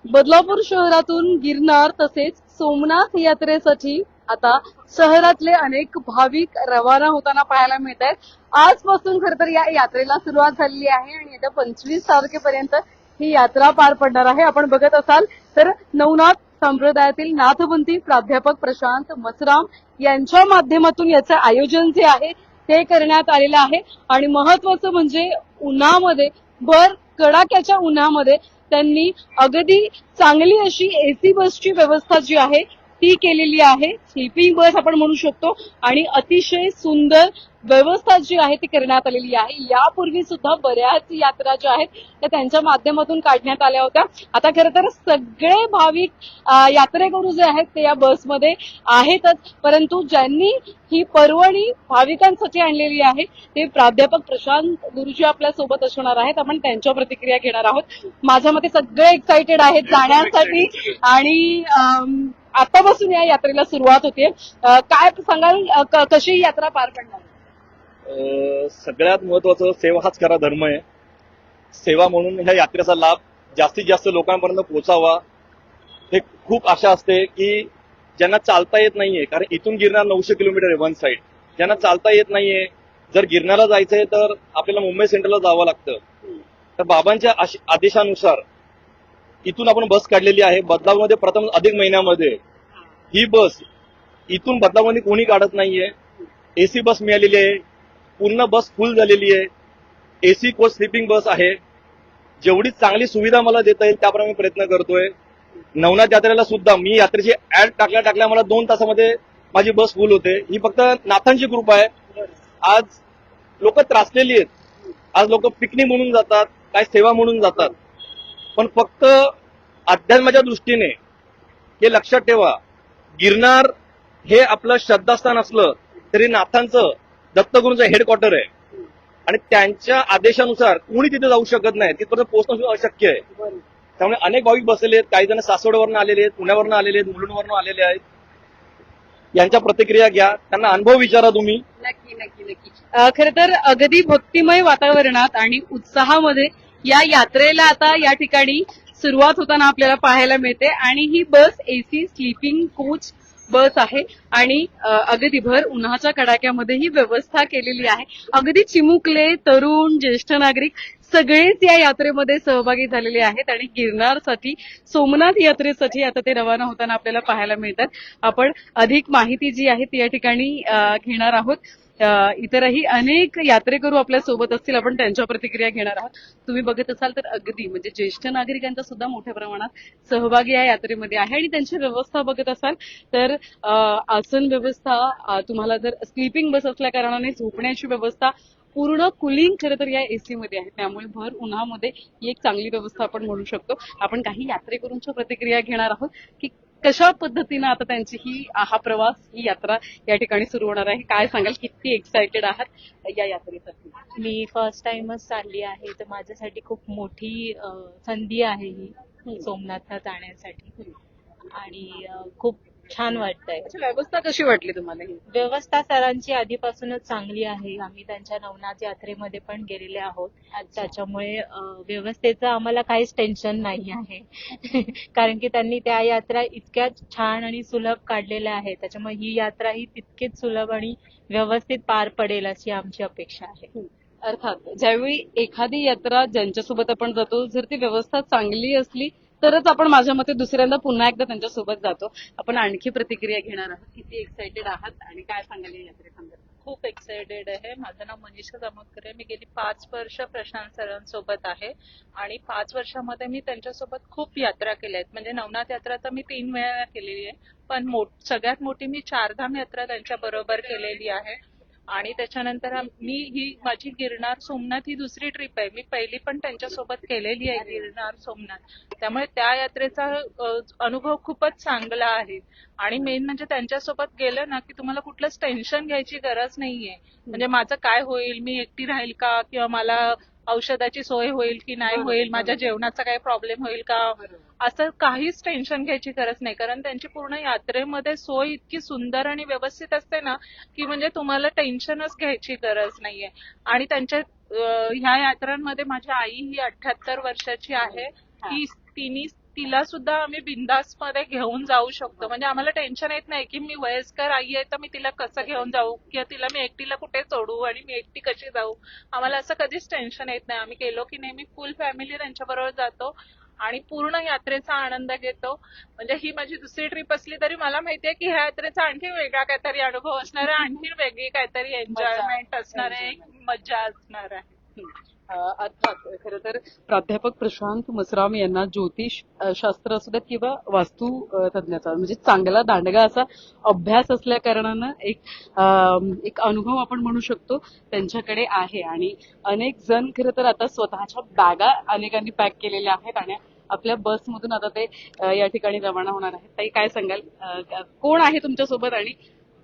बदलापूर शहरातून गिरनार तसेच सोमनाथ यात्रेसाठी आता शहरातले अनेक भाविक रवाना होताना पाहायला मिळत आहेत. आजपासून खर तर या यात्रेला सुरुवात झालेली आहे आणि येत्या 25 तारखेपर्यंत ही यात्रा पार पडणार आहे. आपण बघत असाल तर नवनाथ संप्रदायातील नाथपंथी प्राध्यापक प्रशांत मसराम यांच्या माध्यमातून याचं आयोजन जे आहे ते करण्यात आलेलं आहे. आणि महत्वाचं म्हणजे उन्हामध्ये भर कडाक्याच्या उन्हामध्ये त्यांनी अगदी चांगली अशी एसी बसची व्यवस्था जी आहे ती केलेली आहे. स्लीपिंग बस आपण म्हणू शकतो आणि अतिशय सुंदर व्यवस्था जी आहे ती करण्यात आलेली आहे. यापूर्वी सुद्धा बऱ्याच यात्रा ज्या आहेत त्या त्यांच्या माध्यमातून काढण्यात आल्या होत्या. आता खरं तर सगळे भाविक यात्रेकरू जे आहेत ते या बसमध्ये आहेतच, परंतु ज्यांनी ही पर्वणी भाविकांसाठी आणलेली आहे ते प्राध्यापक प्रशांत गुरुजी आपल्या सोबत असणार आहेत. आपण त्यांच्या प्रतिक्रिया घेणार आहोत. माझ्या मते सगळे एक्साइटेड आहेत जाण्यासाठी आणि आतापासून या यात्रेला सुरुवात होते. काय सांगाल, कशी ही यात्रा पार पडणार? सगळ्यात महत्वाचं सेवा हाच खरा धर्म आहे. सेवा म्हणून ह्या यात्रेचा लाभ जास्तीत जास्त लोकांपर्यंत पोहोचावा हे खूप आशा असते की ज्यांना चालता येत नाहीये, कारण इथून गिरनार 900 किलोमीटर आहे वन साइड. ज्यांना चालता येत नाहीये, जर गिरनारला जायचंय तर आपल्याला मुंबई सेंट्रलला जावं लागतं. तर बाबांच्या आदेशानुसार इथून आपण बस काढलेली आहे. बदलापूरमध्ये प्रथम अधिक महिन्यामध्ये ही बस इथून बदलापूरमध्ये कोणी काढत नाहीये. एसी बस मिळालेली आहे, पूर्ण बस फुल झालेली आहे. एसी कोच स्लीपिंग बस आहे. जेवढी चांगली सुविधा मला देता येईल त्याप्रमाणे मी प्रयत्न करतोय. नवनाथ यात्रेला सुद्धा मी यात्रेची ऍड टाकल्या मला 2 तासामध्ये माझी बस फुल होते. ही फक्त नाथांची कृपा आहे. आज लोक त्रासलेली आहेत. आज लोक पिकनिक म्हणून जातात, काय सेवा म्हणून जातात, पण फक्त अध्यात्माच्या दृष्टीने हे लक्षात ठेवा, गिरनार हे आपलं श्रद्धास्थान असलं तरी नाथांचं दत्तगुरूंचं हेडक्वार्टर आहे आणि त्यांच्या आदेशानुसार कोणी तिथे जाऊ शकत नाही. तिथपर्यंत पोहोचणं सुद्धा अशक्य आहे. त्यामुळे अनेक भाविक बसलेले आहेत. काही जण सासवडवरून आलेले आहेत, पुण्यावरून आलेले आहेत, मुलुंडवरून आलेले आहेत. यांच्या प्रतिक्रिया घ्या, त्यांना अनुभव विचारा तुम्ही. नक्की नक्की नक्की. खर तर अगदी भक्तिमय वातावरणात आणि उत्साहामध्ये या यात्रेला आता या ठिकाणी सुरुवात होताना आपल्याला पाहायला मिळते. आणि ही बस एसी स्लीपिंग कोच बस आहे आणि अगदी भर उन्हाच्या कडाक्यामध्ये ही व्यवस्था केलेली आहे. अगदी चिमुकले, तरुण, ज्येष्ठ नागरिक सगळेच या यात्रेमध्ये सहभागी झालेले आहेत आणि गिरनारसाठी, सोमनाथ यात्रेसाठी आता ते रवाना होताना आपल्याला पाहायला मिळतात. आपण अधिक माहिती जी आहे ती या ठिकाणी घेणार आहोत. इतरही अनेक यात्रेकरू आपल्या सोबत असतील, आपण त्यांच्या प्रतिक्रिया घेणार आहोत. तुम्ही बघत असाल तर अगदी म्हणजे ज्येष्ठ नागरिकांचा सुद्धा मोठ्या प्रमाणात सहभागी या यात्रेमध्ये आहे. आणि त्यांची व्यवस्था बघत असाल तर आसन व्यवस्था, तुम्हाला जर स्लीपिंग बस असल्या कारणाने झोपण्याची व्यवस्था, पूर्ण कुलिंग खरं तर या एसी मध्ये आहे. त्यामुळे भर उन्हामध्ये ही एक चांगली व्यवस्था आपण म्हणू शकतो. आपण काही यात्रेकरूंच्या प्रतिक्रिया घेणार आहोत की कशा पद्धतीनं आता त्यांची हा प्रवास, ही यात्रा या ठिकाणी सुरू होणार आहे. काय सांगाल, किती एक्साइटेड आहात या यात्रेसाठी? मी फर्स्ट टाइमच चालली आहे, तर माझ्यासाठी खूप मोठी संधी आहे ही सोमनाथला जाण्यासाठी. आणि खूप छान वाटतंय. व्यवस्था कशी वाटली तुम्हाला ही? व्यवस्था सरांची आधीपासूनच चांगली आहे. आम्ही त्यांच्या नवनाथ यात्रेमध्ये पण गेलेले आहोत. त्याच्यामुळे व्यवस्थेचं आम्हाला काहीच टेन्शन नाही आहे. कारण की त्यांनी त्या यात्रा इतक्या छान आणि सुलभ काढलेल्या आहेत. त्याच्यामुळे ही यात्रा ही तितकीच सुलभ आणि व्यवस्थित पार पडेल अशी आमची अपेक्षा आहे. अर्थात ज्यावेळी एखादी यात्रा ज्यांच्यासोबत आपण जातो, जर ती व्यवस्था चांगली असली तरच आपण माझ्या मते दुसऱ्यांदा पुन्हा एकदा त्यांच्यासोबत जातो. आपण आणखी प्रतिक्रिया घेणार आहोत. किती एक्साइटेड आहात आणि काय सांगाल या यात्रेसंदर्भात? खूप एक्सायटेड आहे. माझं नाव मनीषा जामोदकर आहे. मी गेली 5 वर्ष प्रशांत सरांसोबत आहे आणि 5 वर्षामध्ये मी त्यांच्यासोबत खूप यात्रा केल्या आहेत. म्हणजे नवनाथ यात्रा तर मी 3 वेळा केलेली आहे, पण सगळ्यात मोठी मी 4 धाम यात्रा त्यांच्या बरोबर केलेली आहे. आणि त्याच्यानंतर मी ही माझी गिरनार सोमनाथ ही दुसरी ट्रिप आहे. मी पहिली पण त्यांच्यासोबत केलेली आहे गिरनार सोमनाथ. त्यामुळे त्या यात्रेचा अनुभव खूपच चांगला आहे. आणि मेन म्हणजे त्यांच्यासोबत गेलं ना की तुम्हाला कुठलंच टेन्शन घ्यायची गरज नाहीये. म्हणजे माझं काय होईल, मी एकटी राहील का, किंवा मला औषधाची सोय होईल की नाही होईल, माझ्या जेवणाचा काही प्रॉब्लेम होईल का, असं काहीच टेन्शन घ्यायची गरज नाही. कारण त्यांची पूर्ण यात्रेमध्ये सोय इतकी सुंदर आणि व्यवस्थित असते ना की म्हणजे तुम्हाला टेन्शनच घ्यायची गरज नाहीये. आणि त्यांच्या ह्या यात्रांमध्ये माझी आई ही 78 वर्षाची आहे. तिने तिला सुद्धा आम्ही बिंदास मध्ये घेऊन जाऊ शकतो. म्हणजे आम्हाला टेन्शन येत नाही की मी वयस्कर आई आहे तर मी तिला कसं घेऊन जाऊ किंवा तिला मी एकटीला कुठे सोडू आणि मी एकटी कशी जाऊ. आम्हाला असं कधीच टेन्शन येत नाही. आम्ही गेलो की नेहमी फुल फॅमिली त्यांच्याबरोबर जातो आणि पूर्ण यात्रेचा आनंद घेतो. म्हणजे ही माझी दुसरी ट्रिप असली तरी मला माहितीये की ह्या यात्रेचा आणखी वेगळा काहीतरी अनुभव असणार आहे, आणखी वेगळी काहीतरी एन्जॉयमेंट असणार आहे, मजा असणार आहे. अर्थात खरं तर प्राध्यापक प्रशांत मसराम यांना ज्योतिष शास्त्र असू द्यात किंवा वास्तू तज्ञाचा म्हणजे चांगला दांडगा असा अभ्यास असल्या कारणानं एक अनुभव आपण म्हणू शकतो त्यांच्याकडे आहे. आणि अनेक जण खरं तर आता स्वतःच्या बॅगा अनेकांनी पॅक केलेल्या आहेत आणि आपल्या बसमधून आता ते या ठिकाणी रवाना होणार आहेत. ताई काय सांगाल, कोण आहे तुमच्यासोबत आणि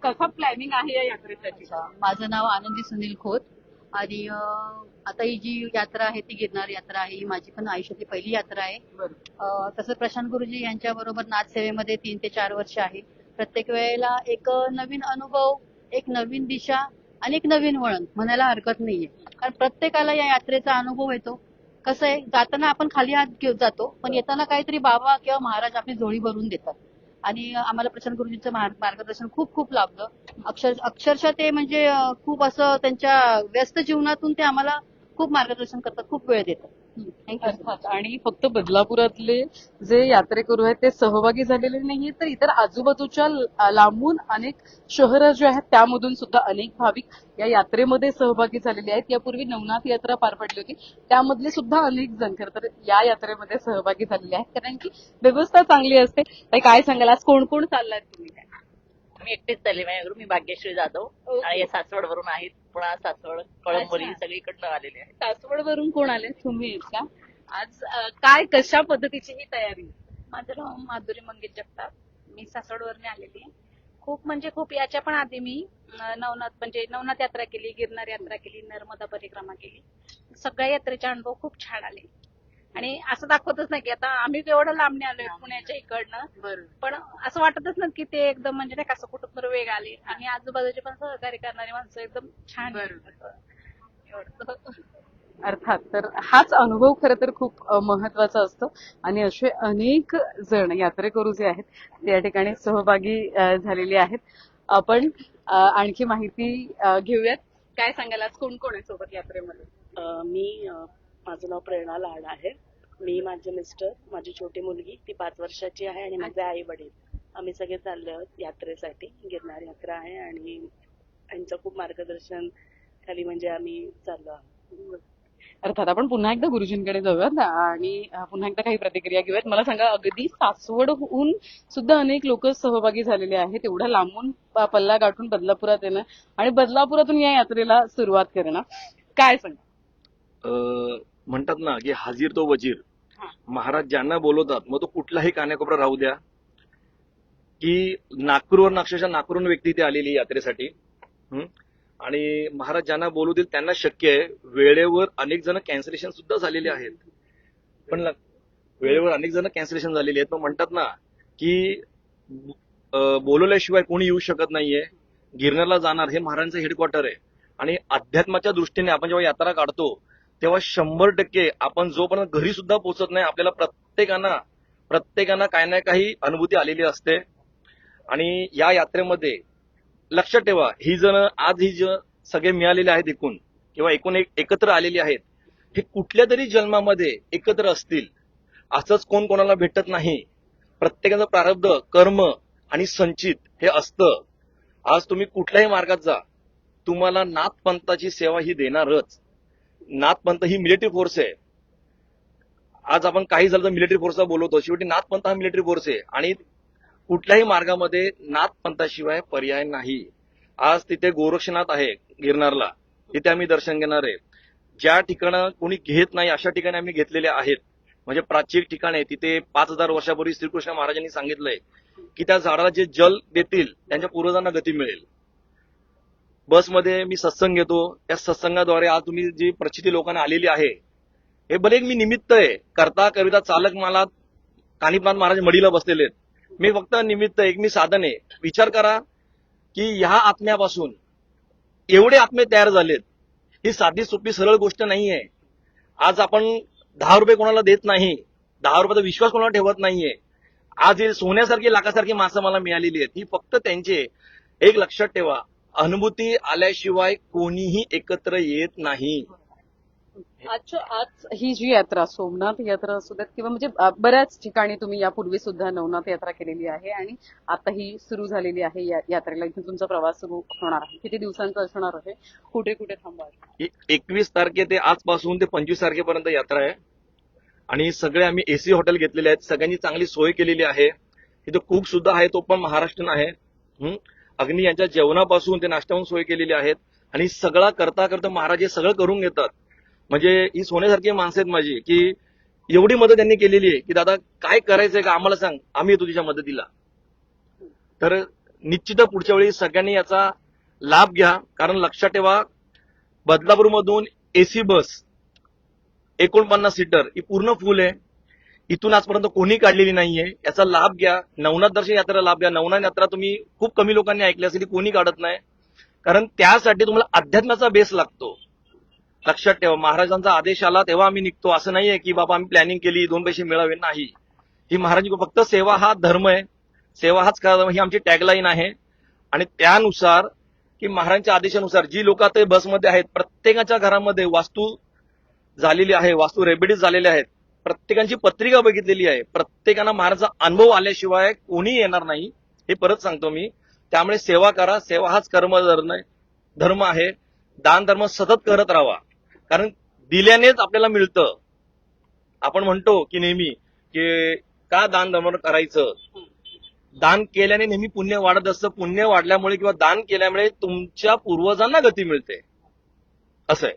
कसा प्लॅनिंग आहे या यात्रेसाठी? माझं नाव आनंदी सुनील खोत आणि आता ही जी यात्रा आहे ती गिरनार यात्रा आहे. ही माझी पण आयुष्यातली पहिली यात्रा आहे. तसं प्रशांत गुरुजी यांच्या बरोबर नाथ सेवेमध्ये 3 ते 4 वर्ष आहे. प्रत्येक वेळेला एक नवीन अनुभव, एक नवीन दिशा आणि एक नवीन वळण म्हणायला हरकत नाहीये. कारण प्रत्येकाला या यात्रेचा अनुभव येतो. कसं आहे, जाताना आपण खाली हात घेऊन जातो पण येताना काहीतरी बाबा किंवा महाराज आपली जोडी भरून देतात. आणि आम्हाला प्रशांत गुरुजींचं मार्गदर्शन खूप खूप लाभलं. अक्षरशः ते म्हणजे खूप असं त्यांच्या व्यस्त जीवनातून ते आम्हाला खूप मार्गदर्शन करतात, खूप वेळ देतात. थँक्यू. अर्थात. आणि फक्त बदलापुरातले जे यात्रेकरू आहेत ते सहभागी झालेले नाहीये तर इतर आजूबाजूच्या लांबून अनेक शहरं जे आहेत त्यामधून सुद्धा अनेक भाविक या यात्रेमध्ये सहभागी झालेले आहेत. यापूर्वी नवनाथ यात्रा पार पडली होती त्यामधले सुद्धा अनेक जण खरं तर या यात्रेमध्ये सहभागी झालेले आहेत कारण की व्यवस्था चांगली असते. ताई काय सांगाल, आज कोण कोण चाललाय तुम्ही? मी एकटीच चालली. माझ्या मी भाग्यश्री जाधव आणि सासवड वरून आहेत. पुन्हा सासवड, कळंबोली अच्छा. सगळीकडनं आलेले आहेत. सासवड वरून कोण आले? तुम्ही आहेत का? आज काय कशा पद्धतीची ही तयारी? माझं नाव माधुरी मंगेश जगताप. मी सासवडवरून आलेली आहे. खूप म्हणजे खूप याच्या पण आधी मी नवनाथ यात्रा केली, गिरनार यात्रा केली, नर्मदा परिक्रमा केली. सगळ्या यात्रेचे अनुभव खूप छान आले आणि असं दाखवतच नाही की आता आम्ही एवढं लांबणे आलोय पुण्याच्या इकडनं, पण असं वाटतच नाही की ते एकदम म्हणजे नाही कसं कुठं तर वेग आले आणि आजूबाजूचे पण सहकार्य करणारी माणसं एकदम छान आहेत. एवढं. अर्थात. तर हाच अनुभव खरं तर खूप महत्वाचा असतो आणि असे अनेक जण यात्रेकरू जे आहेत ते या ठिकाणी सहभागी झालेले आहेत. आपण आणखी माहिती घेऊयात. काय सांगाल, आज कोण कोण आहे सोबत यात्रेमध्ये? माझं नाव प्रेरणा लाड आहे. मी, माझे मिस्टर, माझी छोटी मुलगी ती 5 वर्षाची आहे आणि माझे आई वडील आम्ही सगळे चाललो आहोत यात्रेसाठी. गिरनार यात्रा आहे आणि यांचं खूप मार्गदर्शन खाली म्हणजे आम्ही चाललो आहोत. अर्थात. आपण पुन्हा एकदा गुरुजींकडे जाऊयात आणि पुन्हा एकदा काही प्रतिक्रिया घेऊयात. मला सांगा, अगदी सासवडहून सुद्धा अनेक लोक सहभागी झालेले आहेत. एवढा लांबून पल्ला गाठून बदलापुरात येणं आणि बदलापुरातून या यात्रेला सुरुवात करणं, काय सांगा? म्हणतात ना की हाजीर तो वजीर. महाराज ज्यांना बोलवतात मग तो कुठलाही कानाकोपरा राहू द्या, की नागपूरवरून अक्षरशः नागपूरहून व्यक्ती इथे आलेली यात्रेसाठी. आणि महाराज ज्यांना बोलवतील त्यांना शक्य आहे. वेळेवर अनेक जण कॅन्सलेशन सुद्धा झालेले आहेत. पण वेळेवर अनेक जण कॅन्सलेशन झालेली आहेत. पण म्हणतात ना की बोलवल्याशिवाय कोणी येऊ शकत नाहीये. गिरनारला जाणार हे महाराजांचं हेडक्वार्टर आहे आणि अध्यात्माच्या दृष्टीने आपण जेव्हा यात्रा काढतो तेव्हा 100% आपण जोपर्यंत घरी सुद्धा पोहोचत नाही आपल्याला प्रत्येकाना काही ना काही अनुभूती आलेली असते. आणि या यात्रेमध्ये लक्षात ठेवा, ही जण सगळे मिळालेले आहेत एकूण किंवा एकत्र आलेली आहेत, हे कुठल्या तरी जन्मामध्ये एकत्र असतील. असंच कोण कोणाला भेटत नाही. प्रत्येकाचं प्रारब्ध, कर्म आणि संचित हे असतं. आज तुम्ही कुठल्याही मार्गात जा, तुम्हाला नाथपंथाची सेवा ही देणारच. नाथपंथ ही मिलिटरी फोर्स आहे. आज आपण काही झालं तर मिलिटरी फोर्सला बोलवतो, शेवटी नाथपंथ हा मिलिटरी फोर्स आहे आणि कुठल्याही मार्गामध्ये नाथपंथाशिवाय पर्याय नाही. आज तिथे गोरक्षनाथ आहे गिरनारला, तिथे आम्ही दर्शन घेणार आहे. ज्या ठिकाणं कोणी घेत नाही अशा ठिकाणी आम्ही घेतलेले आहेत. म्हणजे प्राचीन ठिकाण आहे तिथे 5000 वर्षापूर्वी श्रीकृष्ण महाराजांनी सांगितलंय की त्या झाडाला जे जल देतील त्यांच्या पूर्वजांना गती मिळेल. बसमध्ये मी सत्संग घेतो, त्या सत्संगाद्वारे आज तुम्ही जी प्रचिती लोकांना आलेली आहे, हे भले एक मी निमित्त आहे. करता कविता चालक मला कानिपनाथ महाराज मडीला बसलेले आहेत. मी फक्त निमित्त, एक मी साधन आहे. विचार करा की ह्या आत्म्यापासून एवढे आत्मे तयार झालेत. ही साधी सोपी सरळ गोष्ट नाहीये. आज आपण 10 रुपये कोणाला देत नाही, 10 रुपयाचा विश्वास कोणाला ठेवत नाहीये. आज हे सोन्यासारखी लाखासारखी माणसं मला मिळालेली आहेत. ही फक्त त्यांचे, एक लक्षात ठेवा, अनुभूती आल्याशिवाय कोणीही एकत्र येत नाही. आज ही जी यात्रा, सोमनाथ यात्रा असू द्यात किंवा म्हणजे बऱ्याच ठिकाणी तुम्ही यापूर्वी सुद्धा नवनाथ यात्रा केलेली आहे आणि आता ही सुरू झालेली आहे यात्रेला. इथे तुमचा प्रवास सुरू होणार आहे. किती दिवसांचा असणार आहे? कुठे कुठे थांबवा? 21 तारखे ते आजपासून ते 25 तारखेपर्यंत यात्रा आहे आणि सगळे आम्ही एसी हॉटेल घेतलेले आहेत. सगळ्यांनी चांगली सोय केलेली आहे. तिथे कुक सुद्धा आहे, तो पण महाराष्ट्रीयन आहे. अग्नी यांच्या जेवणापासून ते नाश्त्याहून सोय केलेली आहेत आणि सगळा करता करता महाराज हे सगळं करून घेतात. म्हणजे ही सोन्यासारखी माणसं आहेत माझी, की एवढी मदत त्यांनी केलेली आहे की दादा काय करायचंय का आम्हाला सांग, आम्ही येतो तुझ्या मदतीला. तर निश्चित पुढच्या वेळी सगळ्यांनी याचा लाभ घ्या. कारण लक्षात ठेवा, बदलापूरमधून एसी बस 49 सीटर ही पूर्ण फुल आहे. इथून आजपर्यंत कोणी काढलेली नाहीये. याचा लाभ घ्या. नवनाथ दर्शन यात्रा लाभ घ्या. नवनाथ यात्रा तुम्ही खूप कमी लोकांनी ऐकली असेल, कोणी काढत नाही. कारण त्यासाठी तुम्हाला अध्यात्माचा बेस लागतो. लक्षात ठेवा, महाराजांचा आदेश आला तेव्हा आम्ही निघतो. असं नाहीये की बाबा आम्ही प्लॅनिंग केली 2 पैसे मिळावे. नाही, ही महाराज फक्त सेवा हा धर्म आहे, सेवा हाच कर्म, ही आमची टॅगलाईन आहे. आणि त्यानुसार की महाराजांच्या आदेशानुसार जी लोक आता बसमध्ये आहेत, प्रत्येकाच्या घरामध्ये वास्तू झालेली आहे, वास्तू रेबेडीज झालेल्या आहेत. प्रत्येकाची पत्रिका बघितलेली आहे. प्रत्येकांना महाराजांचा अनुभव आल्याशिवाय कोणी येणार नाही, हे परत सांगतो मी. त्यामुळे सेवा करा. सेवा हाच कर्म धर्म आहे. दान धर्म सतत करत राहा. कारण दिल्यानेच आपल्याला मिळतं. आपण म्हणतो की नेहमी की का दान धर्म करायचं, दान केल्याने नेहमी पुण्य वाढत असतं. पुण्य वाढल्यामुळे किंवा दान केल्यामुळे तुमच्या पूर्वजांना गती मिळते, असं आहे.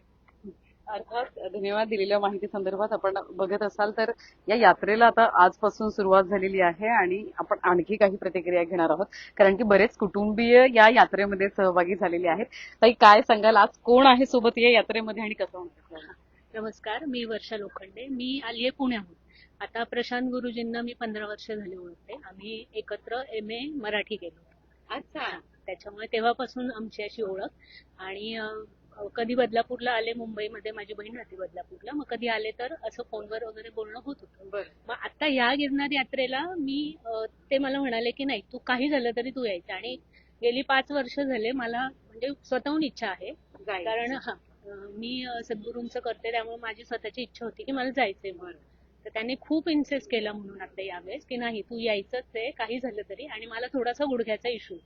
अर्थात धन्यवाद दिलेल्या माहिती संदर्भात. आपण बघत असाल तर या यात्रेला आता आजपासून सुरुवात झालेली आहे आणि आपण आणखी काही प्रतिक्रिया घेणार आहोत, कारण की बरेच कुटुंबीय या यात्रेमध्ये सहभागी झालेले आहेत. ताई, काय सांगाल, आज कोण आहे सोबत या यात्रेमध्ये आणि कसं होणार? नमस्कार, मी वर्षा लोखंडे. मी आलीये पुण्याहून. आता प्रशांत गुरुजींना मी 15 वर्ष झाले ओळखते. आम्ही एकत्र MA मराठी केलो. अच्छा. त्याच्यामुळे तेव्हापासून आमची अशी ओळख. आणि कधी बदलापूरला आले, मुंबईमध्ये माझी बहीण राहते बदलापूरला, मग कधी आले तर असं फोनवर वगैरे बोलणं होत होतं. मग आता या गिरनार यात्रेला मी ते मला म्हणाले की नाही, तू काही झालं तरी तू यायचं. आणि गेली 5 वर्ष झाले मला म्हणजे स्वतःहून इच्छा आहे. कारण मी सद्गुरूंचं करते, त्यामुळे माझी स्वतःची इच्छा होती की मला जायचंय म्हणून. तर त्यांनी खूप इन्सिस्ट केला म्हणून आता यावेळेस की नाही, तू यायचंच आहे काही झालं तरी. आणि मला थोडासा गुडघ्याचा इश्यू,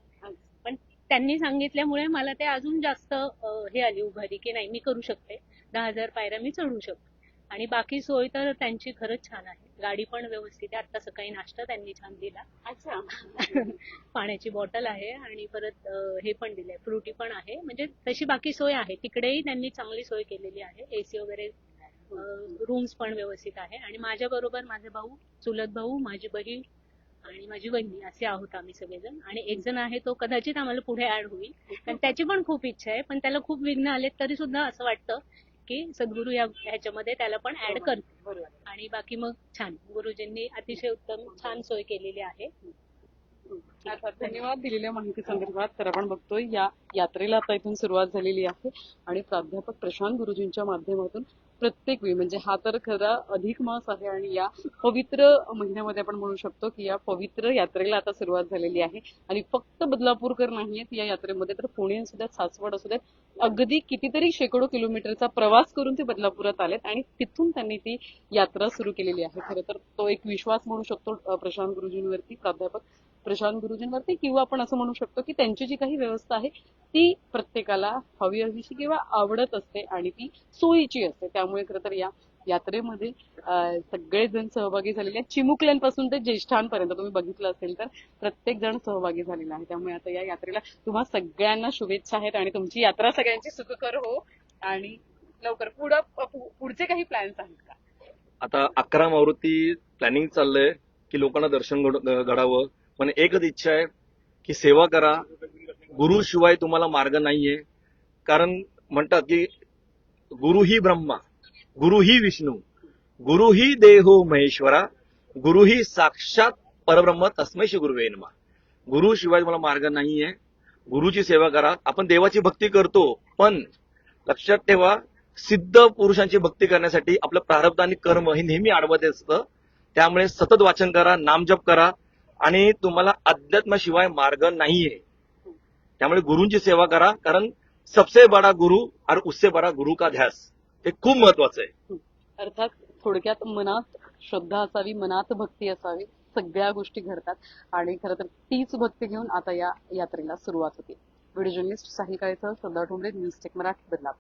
पण त्यांनी सांगितल्यामुळे मला ते अजून जास्त हे आली उभारी की नाही, मी करू शकते. 10,000 पायऱ्या मी चढू शकते. आणि बाकी सोय तर त्यांची खरंच छान आहे. गाडी पण व्यवस्थित आहे. आता सकाळी नाश्ता त्यांनी छान दिला. अच्छा. पाण्याची बॉटल आहे आणि परत हे पण दिलंय, फ्रुटी पण आहे. म्हणजे तशी बाकी सोय आहे. तिकडेही त्यांनी चांगली सोय केलेली आहे. एसी वगैरे, रूम्स पण व्यवस्थित आहे. आणि माझ्या बरोबर माझे भाऊ, चुलत भाऊ, माझी बहीण आणि माझी वहिनी असे आहोत आम्ही सगळेजण. आणि एक जण आहे तो कदाचित आम्हाला पुढे ऍड होईल, कारण त्याची पण खूप इच्छा आहे. पण त्याला खूप विघ्न आले तरी सुद्धा असं वाटतं की सद्गुरू ह्याच्यामध्ये त्याला पण ऍड करतील. आणि बाकी मग छान, गुरुजींनी अतिशय उत्तम छान सोय केलेली आहे. धन्यवाद दिलेल्या माहिती संदर्भात. तर आपण बघतोय या यात्रेला आता इथून सुरुवात झालेली आहे आणि प्राध्यापक प्रशांत गुरुजींच्या माध्यमातून प्रत्येक वेळी, म्हणजे हा तर खरा अधिक मास आहे आणि या पवित्र महिन्यामध्ये आपण म्हणू शकतो की या पवित्र यात्रेला आता सुरुवात झालेली आहे. आणि फक्त बदलापूरकर नाहीयेत या यात्रेमध्ये, तर पुणे असू द्यात, सासवड असू द्यात, अगदी कितीतरी शेकडो किलोमीटरचा प्रवास करून ते बदलापुरात आलेत आणि तिथून त्यांनी ती यात्रा सुरू केलेली आहे. खरं तर तो एक विश्वास म्हणू शकतो प्रशांत गुरुजींवरती, प्राध्यापक प्रशांत गुरुजींवरती, किंवा आपण असं म्हणू शकतो की त्यांची जी काही व्यवस्था आहे ती प्रत्येकाला हवी हवीशी किंवा आवडत असते आणि ती सोयीची असते. त्यामुळे खरं तर या यात्रेमध्ये सगळेजण सहभागी झालेले आहेत. चिमुकल्यांपासून ते ज्येष्ठांपर्यंत तुम्ही बघितलं असेल तर प्रत्येक जण सहभागी झालेला आहे. त्यामुळे आता या यात्रेला तुम्हा सगळ्यांना शुभेच्छा आहेत आणि तुमची यात्रा सगळ्यांची सुखकर हो. आणि लवकर पुढचे काही प्लॅन्स आहेत का? आता 11 मारुती प्लॅनिंग चाललंय की लोकांना दर्शन घडावं. पण एकच इच्छा आहे की सेवा करा. गुरु शिवाय तुम्हाला मार्ग नाहीये. कारण म्हणतात की गुरु ही ब्रह्मा, गुरु ही विष्णू, गुरु ही देहो महेश्वरा, गुरु ही साक्षात परब्रह्म तस्मै श्री गुरुवे नमः. गुरु शिवाय तुम्हाला मार्ग नाहीये. गुरुची सेवा करा. आपण देवाची भक्ती करतो, पण लक्षात ठेवा, सिद्ध पुरुषांची भक्ती करण्यासाठी आपलं प्रारब्ध आणि कर्म हे नेहमी आडवत असतं. त्यामुळे सतत वाचन करा, नामजप करा आणि तुम्हाला अध्यात्माशिवाय मार्ग नाहीये. त्यामुळे गुरूंची सेवा करा, कारण सबसे बडा गुरु और उससे बडा गुरु का ध्यास, हे खूप महत्वाचं आहे. अर्थात थोडक्यात मनात श्रद्धा असावी, मनात भक्ती असावी, सगळ्या गोष्टी घडतात आणि खरं तर तीच भक्ती घेऊन आता या यात्रेला सुरुवात होती. व्हिडिओ जर्नलिस्ट साहिल काळेसह श्रद्धा ठोंबरे, न्यूज टेक मराठी, बदलापूर.